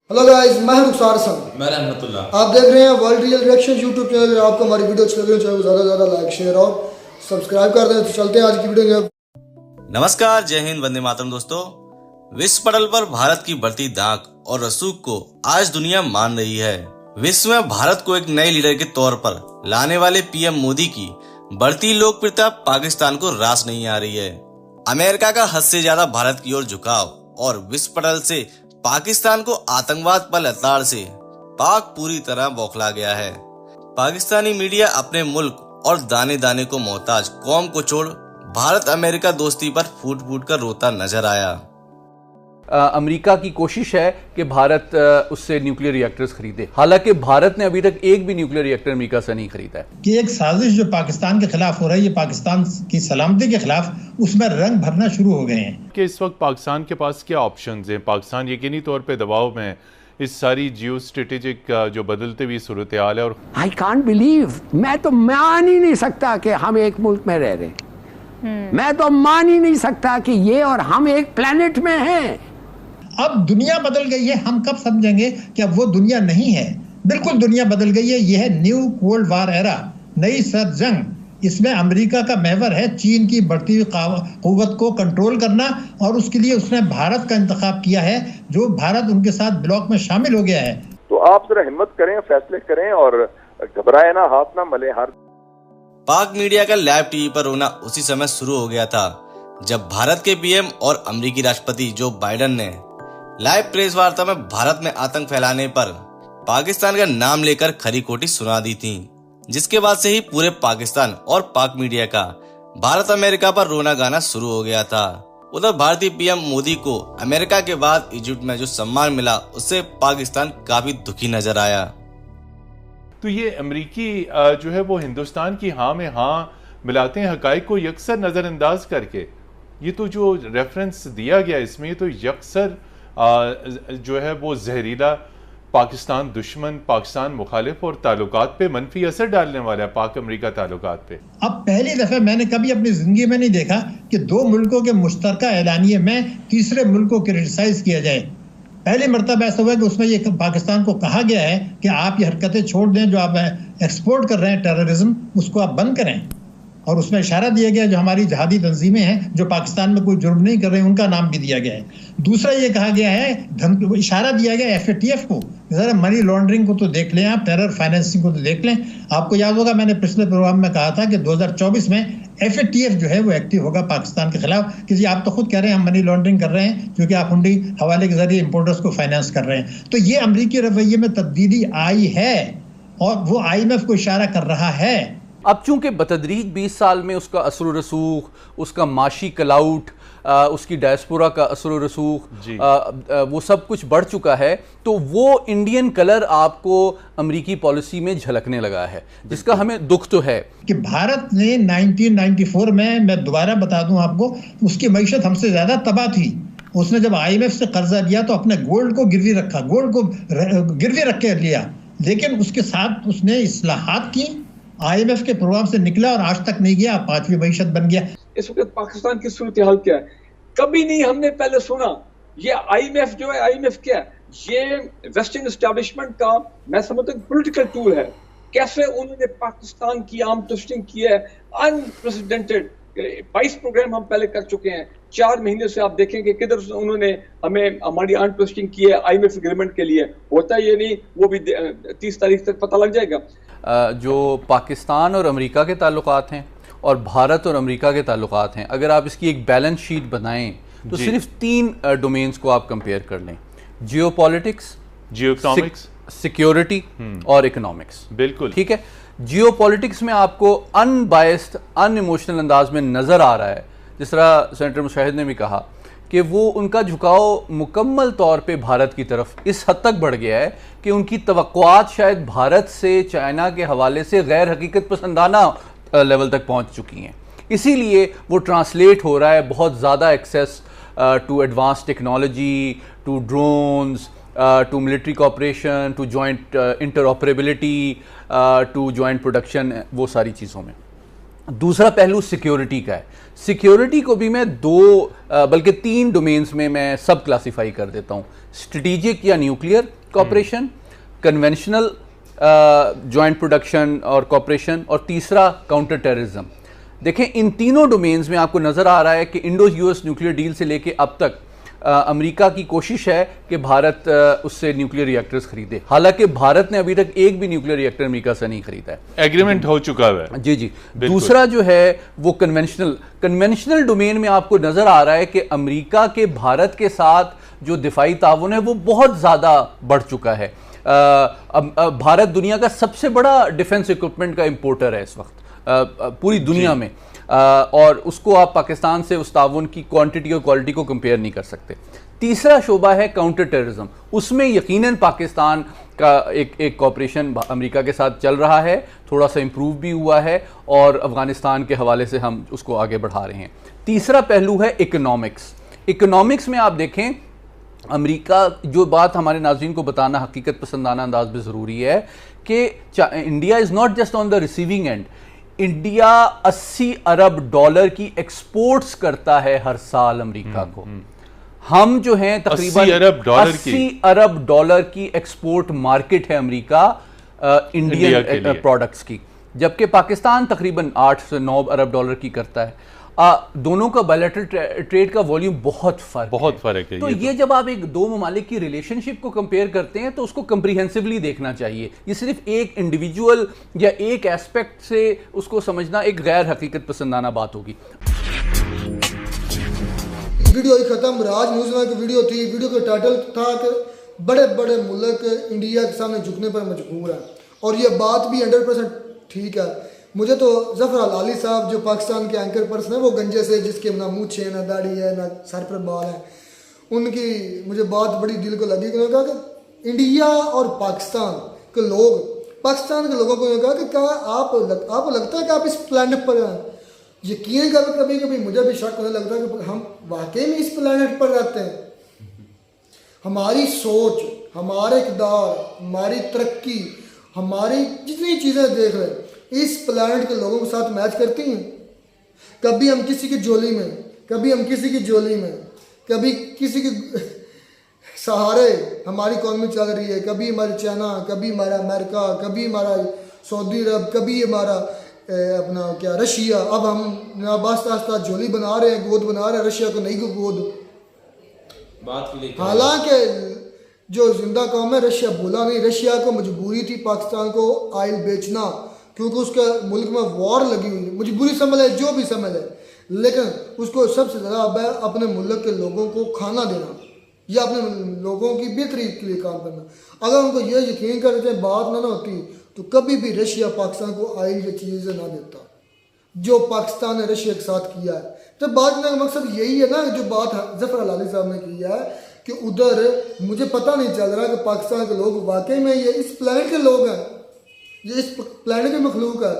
Hello guys, मैं हूं रुखसार हसन। मैं रहमतुल्लाह। आप देख रहे हैं world real reaction YouTube channel. आपको हमारी वीडियो अच्छी लगे तो ज़्यादा से ज़्यादा लाइक शेयर और सब्सक्राइब कर दें। तो चलते हैं आज की वीडियो में। नमस्कार, जय हिंद, वंदे मातरम। दोस्तों, विश्व पटल पर भारत की बढ़ती दांक और रसूख को आज दुनिया मान रही है। विश्व में भारत को एक नए लीडर के तौर पर लाने वाले पीएम मोदी की बढ़ती लोकप्रियता पाकिस्तान को रास नहीं आ रही है। अमेरिका का हद से ज्यादा भारत की ओर झुकाव और विश्व पटल से पाकिस्तान को आतंकवाद पर लताड़ से पाक पूरी तरह बौखला गया है। पाकिस्तानी मीडिया अपने मुल्क और दाने दाने को मोहताज कौम को छोड़ भारत अमेरिका दोस्ती पर फूट फूट कर रोता नजर आया। अमेरिका की कोशिश है कि भारत उससे न्यूक्लियर रिएक्टर्स खरीदे। हालांकि भारत ने अभी तक एक भी न्यूक्लियर रिएक्टर अमेरिका से नहीं खरीदा है। कि एक साजिश जो पाकिस्तान के खिलाफ हो रही है, पाकिस्तान की सलामती के खिलाफ, उसमें रंग भरना शुरू हो गए हैं। कि इस वक्त पाकिस्तान के पास क्या ऑप्शंस हैं। पाकिस्तान यकीनी तौर पे दबाव में इस सारी जियो स्ट्रेटेजिक जो बदलते हुई सूरत हाल है। और आई कांट बिलीव, मैं तो मान ही नहीं सकता कि हम एक मुल्क में रह रहे हैं। मैं तो मान ही नहीं सकता कि ये और हम एक प्लेनेट में हैं। अब दुनिया बदल गई है। हम कब समझेंगे कि अब वो दुनिया नहीं है? बिल्कुल दुनिया बदल गई है। यह है न्यू कोल्ड वार एरा, नई सर्द जंग। इसमें अमेरिका का महवर है चीन की बढ़ती हुई कुव्वत को कंट्रोल करना, और उसके लिए उसने भारत का इंतखाब किया है, जो भारत उनके साथ ब्लॉक में शामिल हो गया है। तो आप जरा हिम्मत करें, फैसले करें और घबराए ना, हाथ ना मले। हर पाक मीडिया का लाइव टीवी पर रोना उसी समय शुरू हो गया था जब भारत के पीएम और अमेरिकी राष्ट्रपति जो बाइडेन ने लाइव प्रेस वार्ता में भारत में आतंक फैलाने पर पाकिस्तान का नाम लेकर खरी खोटी सुना दी थी, जिसके बाद से ही पूरे पाकिस्तान और पाक मीडिया का भारत अमेरिका पर रोना गाना शुरू हो गया था। उधर भारतीय पीएम मोदी को अमेरिका के बाद इजिप्ट में जो सम्मान मिला, उससे पाकिस्तान काफी दुखी नजर आया। तो ये अमेरिकी जो है वो हिंदुस्तान की हाँ में हाँ मिलाते हैं, हकाइक को यकसर नज़रअंदाज करके। ये तो जो रेफरेंस दिया गया इसमें, तो यकसर जो है वो जहरीला पाकिस्तान दुश्मन, पाकिस्तान मुखालिफ और ताल्लुकात पे मनफी असर डालने वाला है, पाक अमेरिका ताल्लुकात पे। अब पहली दफा मैंने कभी अपनी जिंदगी में नहीं देखा कि दो मुल्कों के मुश्तरका एलानिये में तीसरे मुल्क को क्रिटिसाइज किया जाए। पहली मरतबा ऐसा हुआ कि उसमें ये पाकिस्तान को कहा गया है कि आप ये हरकतें छोड़ दें, जो आप एक्सपोर्ट कर रहे हैं टेररिज्म, उसको आप बंद करें। और उसमें इशारा दिया गया जो हमारी जहादी तंजीमें हैं जो पाकिस्तान में कोई जुर्म नहीं कर रही, उनका नाम भी दिया गया है। दूसरा ये कहा गया है, इशारा दिया गया FATF को, जरा मनी लॉन्ड्रिंग को तो देख लें आप, टेरर फाइनेंसिंग को तो देख लें। आपको याद होगा मैंने पिछले प्रोग्राम में कहा था कि 2024 में FATF जो है वो एक्टिव होगा पाकिस्तान के खिलाफ। कि जी आप तो खुद कह रहे हैं हम मनी लॉन्ड्रिंग कर रहे हैं, क्योंकि आप हुंडी हवाले के जरिए इंपोर्टर्स को फाइनेंस कर रहे हैं। तो ये अमरीकी रवैये में तब्दीली आई है और वो IMF को इशारा कर रहा है। अब चूंकि बतदरीज 20 साल में उसका असर व रसूख, उसका माशी कलाउट, उसकी डायस्पोरा का असर व रसूख, वो सब कुछ बढ़ चुका है, तो वो इंडियन कलर आपको अमेरिकी पॉलिसी में झलकने लगा है, जिसका हमें दुख तो है। कि भारत ने 1994 में, मैं दोबारा बता दूं आपको, उसकी मईशत हमसे ज्यादा तबाह थी। उसने जब IMF से कर्जा लिया तो अपने गोल्ड को गिरवी रखा, गोल्ड को गिरवी रख के लिया, लेकिन उसके साथ उसने इस्लाहात की, IMF के प्रोग्राम से निकला और आज तक नहीं गया, पांचवी मईशत बन गया। इस वक्त पाकिस्तान की सूरत हाल क्या है, कभी नहीं हमने पहले सुना। ये IMF जो है, IMF क्या है? ये वेस्टर्न एस्टेब्लिशमेंट का, मैं समझता हूँ, पॉलिटिकल टूल है। कैसे उन्होंने पाकिस्तान की आर्म ट्विस्टिंग की है, अनप्रेसिडेंटेड। 22 प्रोग्राम हम पहले कर चुके हैं। 4 महीने से आप देखेंगे किधर उन्होंने हमें हमारी आर्म ट्विस्टिंग की है IMF एग्रीमेंट के लिए। होता ये नहीं, वो भी 30 तारीख तक पता लग जाएगा। जो पाकिस्तान और अमेरिका के ताल्लुकात हैं और भारत और अमेरिका के ताल्लुकात हैं, अगर आप इसकी एक बैलेंस शीट बनाएं तो सिर्फ 3 डोमेन्स को आप कंपेयर कर लें: जियोपॉलिटिक्स, जियोइकोनॉमिक्स, सिक्योरिटी और इकोनॉमिक्स। बिल्कुल ठीक है। जियोपॉलिटिक्स में आपको अनबायस्ड, अनइमोशनल अंदाज में नज़र आ रहा है, जिस तरह सेनेटर मुशाहिद ने भी कहा कि वो उनका झुकाव मुकम्मल तौर पे भारत की तरफ इस हद तक बढ़ गया है कि उनकी तवक्कुआत शायद भारत से, चाइना के हवाले से गैर हकीकत पसंदाना लेवल तक पहुंच चुकी हैं। इसीलिए वो ट्रांसलेट हो रहा है बहुत ज़्यादा access to advance technology, to drones, to military cooperation, to joint interoperability, to joint production, वो सारी चीज़ों में। दूसरा पहलू सिक्योरिटी का है। सिक्योरिटी को भी मैं 2 बल्कि 3 डोमेन्स में मैं सब क्लासीफाई कर देता हूँ: स्ट्रेटेजिक या nuclear, cooperation, conventional joint production और कॉपरेशन, और तीसरा काउंटर टेररिज्म। देखें, इन तीनों डोमेन्स में आपको नज़र आ रहा है कि इंडो यूएस न्यूक्लियर डील से लेके अब तक अमेरिका की कोशिश है कि भारत उससे न्यूक्लियर रिएक्टर्स खरीदे। हालांकि भारत ने अभी तक एक भी न्यूक्लियर रिएक्टर अमेरिका से नहीं खरीदा है। एग्रीमेंट हो चुका है। जी जी। दूसरा जो है वो कन्वेंशनल डोमेन में आपको नजर आ रहा है कि अमेरिका के भारत के साथ जो दिफाई ताउन है वो बहुत ज़्यादा बढ़ चुका है। भारत दुनिया का सबसे बड़ा डिफेंस इक्विपमेंट का इंपोर्टर है इस वक्त पूरी दुनिया में, और उसको आप पाकिस्तान से उस ताउन की क्वांटिटी और क्वालिटी को कंपेयर नहीं कर सकते। तीसरा शोबा है काउंटर टेररिज्म। उसमें यकीनन पाकिस्तान का एक कॉपरेशन अमेरिका के साथ चल रहा है, थोड़ा सा इम्प्रूव भी हुआ है, और अफगानिस्तान के हवाले से हम उसको आगे बढ़ा रहे हैं। तीसरा पहलू है इकोनॉमिक्स। इकोनॉमिक्स में आप देखें, अमेरिका, जो बात हमारे नाज़रीन को बताना हकीकत पसंदाना अंदाज में ज़रूरी है कि India is not just on the receiving end. India 80 Arab dollar की एक्सपोर्ट्स करता है हर साल अमेरिका को। हम जो हैं तकरीबन 80 अरब डॉलर की एक्सपोर्ट मार्केट है अमेरिका इंडियन प्रोडक्ट्स की, जबकि पाकिस्तान तकरीबन 8 से 9 अरब डॉलर की करता है। दोनों का बायलैटरल ट्रेड का वॉल्यूम बहुत फर्क है। तो ये जब आप एक दो ममालिक की रिलेशनशिप को कंपेयर करते हैं तो उसको कंप्रीहेंसिवली देखना चाहिए। ये सिर्फ एक इंडिविजुअल या एक एस्पेक्ट से उसको समझना एक गैर हकीकत पसंदाना बात होगी। वीडियो ही खत्म। राज न्यूज़ में की वीडियो थी। वीडियो का टाइटल था कि बड़े बड़े मुल्क इंडिया के सामने झुकने पर मजबूर है, और ये बात भी 100% ठीक है। मुझे तो ज़फ़र अल-आली साहब जो पाकिस्तान के एंकर पर्सन है, वो गंजे से, जिसके ना मूंछ है, ना दाढ़ी है, ना सर पर बाल है, उनकी मुझे बात बड़ी दिल को लगी। उन्होंने कहा कि इंडिया और पाकिस्तान के लोगों को कहा कि क्या आपको लगता है कि आप इस प्लैनेट पर हैं? यकीन करो कभी कभी मुझे भी शक होने लगता है कि हम वाकई में इस प्लैनेट पर रहते हैं। हमारी सोच, हमारे इक़दार, हमारी तरक्की, हमारी जितनी चीज़ें देख रहे हैं इस प्लैनेट के लोगों के साथ मैच करती हैं। कभी हम किसी की झोली में, कभी हम किसी की झोली में, कभी किसी के सहारे हमारी इकॉनमी चल रही है, कभी हमारी चाइना, कभी हमारा अमेरिका, कभी हमारा सऊदी अरब, कभी हमारा अपना क्या रशिया। अब हम आस्ता आस्ता झोली बना रहे हैं, गोद बना रहे हैं रशिया को, नहीं को गोद। हालांकि जो जिंदा कौम है रशिया भूला नहीं। रशिया को मजबूरी थी पाकिस्तान को ऑयल बेचना, क्योंकि उसका मुल्क में वॉर लगी हुई है। मजबूरी समझ है, जो भी समझ है, लेकिन उसको सबसे ज़्यादा अब है अपने मुल्क के लोगों को खाना देना या अपने लोगों की बेहतरी के लिए काम करना। अगर उनको ये यकीन करते बात ना होती तो कभी भी रशिया पाकिस्तान को ऑयल ये चीज़ें ना देता जो पाकिस्तान ने रशिया के साथ किया है। तो बात करने का मकसद यही है ना, जो बात ज़फ़र अल-आली साहब ने की है कि उधर मुझे पता नहीं चल रहा कि पाकिस्तान के लोग वाकई में ये इस प्लैनेट के लोग हैं, ये इस प्लैनेट की मखलूक है।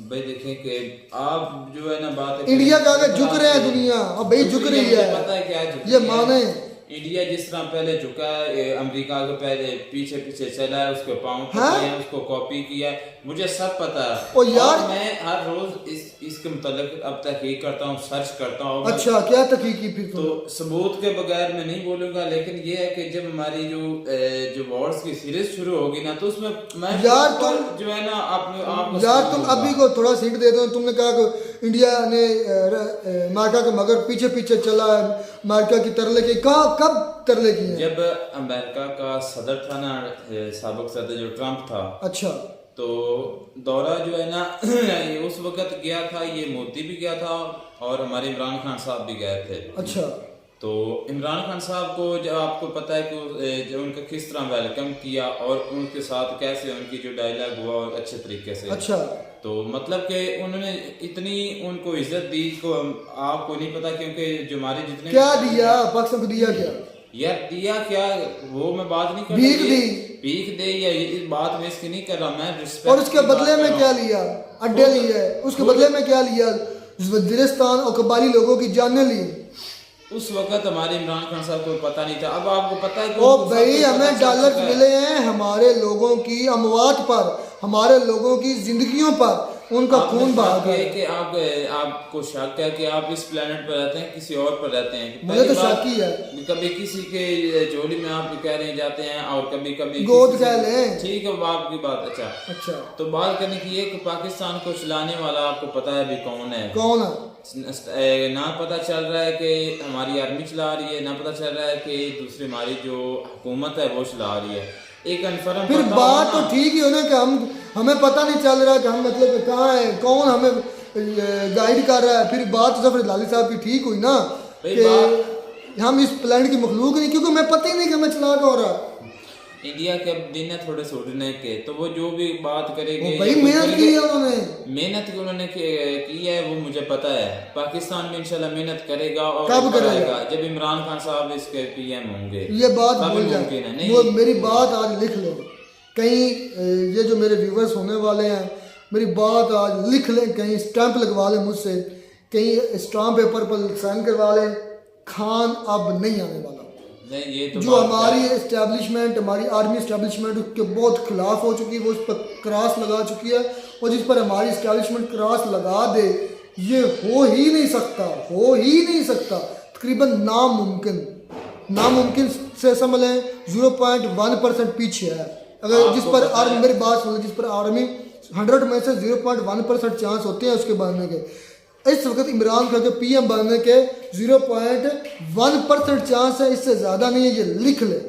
भाई देखें कि आप जो है ना बात इंडिया का आगे झुक रहे हैं दुनिया, अब भाई झुक रही है, पता है क्या ये माने। इंडिया जिस तरह पहले झुका है, अमेरिका के पहले पीछे पीछे चला है, उसके पाँव हाँ? उसको कॉपी किया है, मुझे सब पता है। और यार मैं हर रोज इसके मुतालिक अब तहकीक करता हूँ, सर्च करता हूँ। अच्छा, क्या तहकीक की फिर? तो सबूत के बगैर मैं नहीं बोलूंगा, लेकिन ये है कि जब हमारी जो वॉर्स की सीरीज शुरू होगी ना, तो उसमें मैं यार तुम जो है ना आप यार तुम अभी को थोड़ा हिंट दे दो। तुमने कहा कि इंडिया ने अमेरिका के मगर पीछे पीछे चला है, अमेरिका की तरले की, कब तरले की है? जब अमेरिका का सदर था ना, साबिक सदर जो ट्रम्प था, अच्छा, तो दौरा जो है ना उस वक्त गया था, ये मोदी भी गया था और हमारे इमरान खान साहब भी गए थे। अच्छा, तो इमरान खान साहब को जब आपको पता है कि जो उनका किस तरह वेलकम किया और उनके साथ कैसे उनकी जो डायलॉग हुआ और अच्छे तरीके से। अच्छा, तो मतलब कि उन्होंने इतनी उनको इज्जत दी को आपको नहीं पता, क्योंकि जो हमारे जितने क्या दिया पाकिस्तान को, दिया क्या यार, दिया क्या वो मैं बात नहीं कर रहा, भीख दे या इस बात में इसकी नहीं कर रहा मैं, रिस्पेक्ट। और उसके बदले में क्या लिया? अड्डे लिए, उसके बदले में क्या लिया? वजीरिस्तान और कबाली लोगों की जानें ली। उस वक्त हमारे इमरान खान साहब को पता नहीं था, अब आपको पता है। ओ भाई, हमें डॉलर मिले हैं हमारे लोगों की अमवात पर, हमारे लोगों की जिंदगियों पर। उनका खून बहा है कि आपको शक है कि आप इस प्लेनेट पर रहते हैं किसी और पर रहते हैं? मुझे तो शक ही है। कभी किसी के जोड़ी में आप कह रहे जाते हैं और कभी कभी गोद कह लें। ठीक है, बाप की बात। अच्छा, तो बात करने की ये कि पाकिस्तान को चलाने वाला आपको पता है अभी कौन है? कौन है? ना पता चल रहा है कि हमारी आर्मी चला रही है, ना पता चल रहा है कि दूसरी हमारी जो हुकूमत है वो चला रही है। एक कन्फर्म फिर बात तो ठीक ही हो ना कि हमें पता नहीं चल रहा कि हम मतलब कहाँ है, कौन हमें गाइड कर रहा है। फिर बात तो जफर लाली साहब की ठीक हुई ना कि हम इस प्लेनेट की मखलूक नहीं, क्योंकि मैं पता ही नहीं कि हमें चला क्या हो रहा है। इंडिया के अब दिन है थोड़े से उड़ने के, तो वो जो भी बात करेंगे भाई मेहनत की है उन्होंने, मेहनत उन्होंने की है वो मुझे पता है। पाकिस्तान में इंशाल्लाह मेहनत करेगा और कब करेगा? जब इमरान खान साहब इसके पीएम होंगे। ये बात भूल जाए, वो मेरी बात आज लिख लो, कहीं ये जो मेरे व्यूवर्स होने वाले हैं मेरी बात आज लिख लें, कहीं स्टैंप लगवा लें मुझसे, कहीं स्टाम्प पेपर पर साइन करवा लें, खान अब नहीं आने वाला। नहीं, ये तो जो हमारी एस्टेब्लिशमेंट, हमारी आर्मी एस्टेब्लिशमेंट उसके बहुत खिलाफ हो चुकी है, वो उस पर क्रॉस लगा चुकी है, और जिस पर हमारी एस्टेब्लिशमेंट क्रॉस लगा दे ये हो ही नहीं सकता, हो ही नहीं सकता, तकरीबन नामुमकिन से समझ लें 0.1% पीछे है। अगर जिस पर आर्मी, मेरी बात सुन, जिस पर आर्मी 100 में से 0.1% चांस होते हैं उसके बनने के, इस वक्त इमरान खान के पीएम बनने के 0.1% चांस है, इससे ज्यादा नहीं है, ये लिख ले।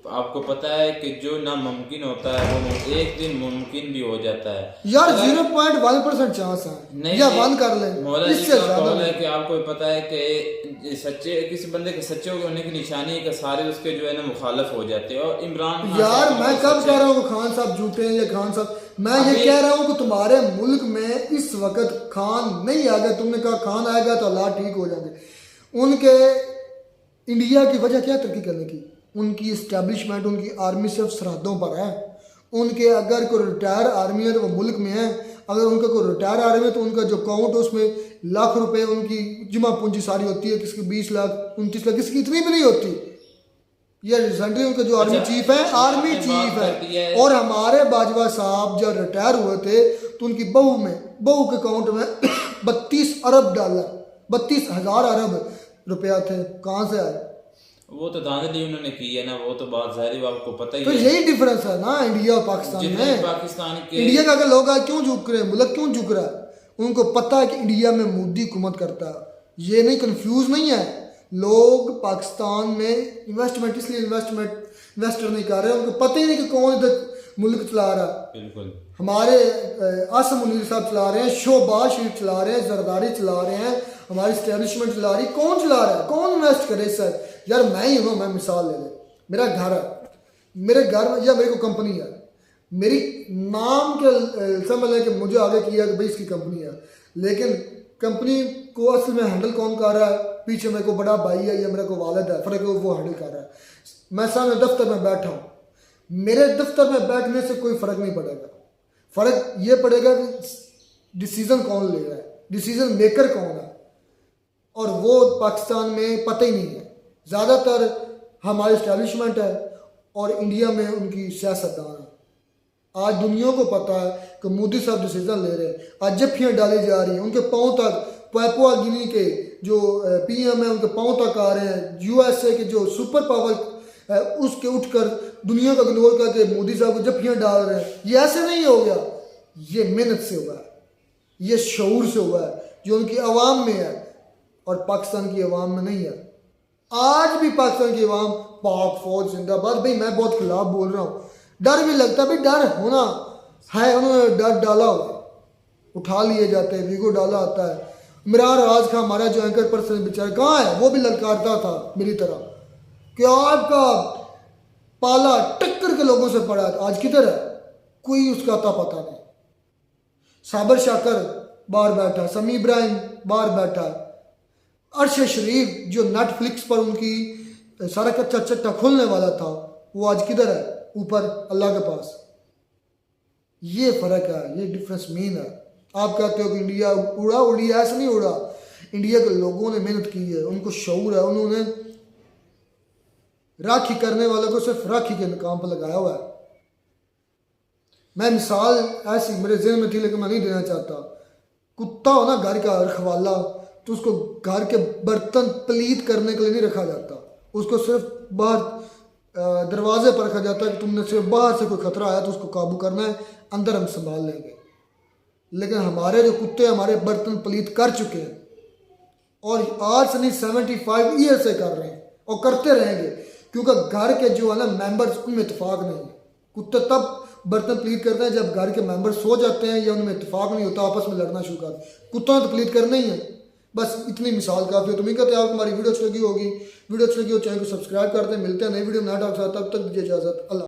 आपको पता है कि जो नामुमकिन होता है वो एक दिन मुमकिन भी हो जाता है यार। 0.1% चांस है, या बंद कर ले, इससे ज्यादा है कि आपको पता है कि सच्चे किसी बंदे के सच्चे होने की निशानी है कि सारे उसके जो है ना मुखालिफ हो जाते हैं। और इमरान यार मैं कब कह रहा हूँ खान साहब झूठे हैं या खान साहब, मैं ये कह रहा हूँ कि तुम्हारे मुल्क में इस वक्त खान नहीं आ गया, तुमने कहा खान आएगा तो अल्लाह ठीक हो जाएंगे। उनके इंडिया की वजह क्या तरक्की करने की? उनकी इस्टेब्लिशमेंट, उनकी आर्मी सिर्फ सरहदों पर है। उनके अगर कोई रिटायर आर्मी है तो वो मुल्क में है, अगर उनका कोई रिटायर आर्मी है तो उनका जो अकाउंट है उसमें लाख रुपए उनकी जमा पूंजी सारी होती है, किसकी 20 लाख 29 लाख, किसकी इतनी भी नहीं होती। ये रिसेंटली उनका जो आर्मी चीफ है, आर्मी चीफ है। और हमारे बाजवा साहब जब रिटायर हुए थे तो उनकी बहू के अकाउंट में 32 अरब डॉलर, 32,000 अरब रुपया थे, कहाँ से आए? वो तो धांधली उन्होंने की है ना, वो तो बात जाहिर है, आपको पता ही तो है। यही डिफरेंस है ना इंडिया और पाकिस्तान में। पाकिस्तान के इंडिया का अगर लोग क्यों झुक रहे हैं, मुल्क क्यों झुक रहा है? उनको पता है कि इंडिया में मोदी हुकूमत करता है, ये नहीं, कंफ्यूज नहीं है लोग। पाकिस्तान में इन्वेस्टमेंट इसलिए इन्वेस्टर नहीं कर रहे, उनको पता ही नहीं कि कौन इधर मुल्क चला रहा है। बिल्कुल हमारे आसम मुनीर साहब चला रहे हैं, शोबाज शरीफ चला रहे हैं, जरदारी चला रहे हैं, हमारी स्टैब्लिशमेंट चला रही। कौन चला रहा है? कौन इन्वेस्ट करे सर? यार मैं ही हूँ, मैं मिसाल ले ले, मेरा घर है, मेरे घर में या मेरे को कंपनी है, मेरी नाम के समझ लें कि मुझे आगे किया कि भाई इसकी कंपनी है, लेकिन कंपनी को असल में हैंडल कौन कर रहा है? पीछे मेरे को बड़ा भाई है या मेरे को वालिद है, फर्क है, वो हैंडल कर रहा है। मैं सामने दफ्तर में बैठा हूँ, मेरे दफ्तर में बैठने से कोई फ़र्क नहीं पड़ेगा। फ़र्क ये पड़ेगा कि डिसीज़न कौन ले रहा है, डिसीज़न मेकर कौन है, और वो पाकिस्तान में पता ही नहीं है। ज़्यादातर हमारी इस्टेब्लिशमेंट है और इंडिया में उनकी सियासतदान है। आज दुनिया को पता है कि मोदी साहब डिसीजन ले रहे हैं, आज जफ्फियाँ डाली जा रही हैं, उनके पाँव तक पापुआ गिनी के जो पीएम है उनके पाँव तक आ रहे हैं। यूएसए के जो सुपर पावर है उसके उठकर दुनिया का इग्नोर करके मोदी साहब को जफ्फियाँ डाल रहे हैं। ये ऐसे नहीं हो गया, ये मेहनत से हुआ है, ये शऊर से हुआ है, जो उनकी आवाम में है और पाकिस्तान की आवाम में नहीं है। आज भी पाकिस्तान की आवाम पाक फौज जिंदाबाद, भाई मैं बहुत खिलाफ बोल रहा हूँ, डर भी लगता है, भाई डर होना है, उन्होंने डर डाला हुआ, उठा लिए जाते हैं, वीगो डाला आता है। इमरान राज खान हमारा जो एंकर पर्सन बेचारा कहाँ है? वो भी ललकारता था मेरी तरह कि आपका पाला टक्कर के लोगों से पड़ा, आज किधर है? कोई उसका अता पता नहीं। साबर शाकर बाहर बैठा, समी इब्राहिम बाहर बैठा, अरशद शरीफ जो नेटफ्लिक्स पर उनकी सारा कच्चा चट्टा खुलने वाला था, वो आज किधर है? ऊपर अल्लाह के पास। ये फर्क है, ये डिफरेंस मीन है। आप कहते हो कि इंडिया उड़ी, ऐसा नहीं उड़ा। इंडिया के लोगों ने मेहनत की है, उनको शऊर है, उन्होंने राखी करने वालों को सिर्फ राखी के काम पर लगाया हुआ है। मैं मिसाल ऐसी मेरे जहन में थी लेकिन मैं नहीं देना चाहता। कुत्ता हो ना घर का रखवाला, तो उसको घर के बर्तन पलीत करने के लिए नहीं रखा जाता, उसको सिर्फ बाहर दरवाजे पर रखा जाता है कि तुमने सिर्फ बाहर से कोई खतरा आया तो उसको काबू करना है, अंदर हम संभाल लेंगे। लेकिन हमारे जो कुत्ते हमारे बर्तन पलीत कर चुके हैं और आज से नहीं 75 ईयर से कर रहे हैं और करते रहेंगे, क्योंकि घर के जो है ना मेंबर्स उनमें इत्तेफाक नहीं है। कुत्ते तब बर्तन प्लीट करते हैं जब घर के मेंबर सो जाते हैं या उनमें इत्तेफाक नहीं होता, आपस में लड़ना शुरू करते हैं। कुत्तों ने तो प्लीट करना ही है। बस इतनी मिसाल काफ़ी है। तुम्हें कहते हैं आपको हमारी वीडियो अच्छी लगी होगी, वीडियो अच्छी लगी हो चैनल को सब्सक्राइब करते हैं। मिलते हैं नई वीडियो में नया टॉक साथ, तब तक दीजिए इजाज़त। अल्लाह।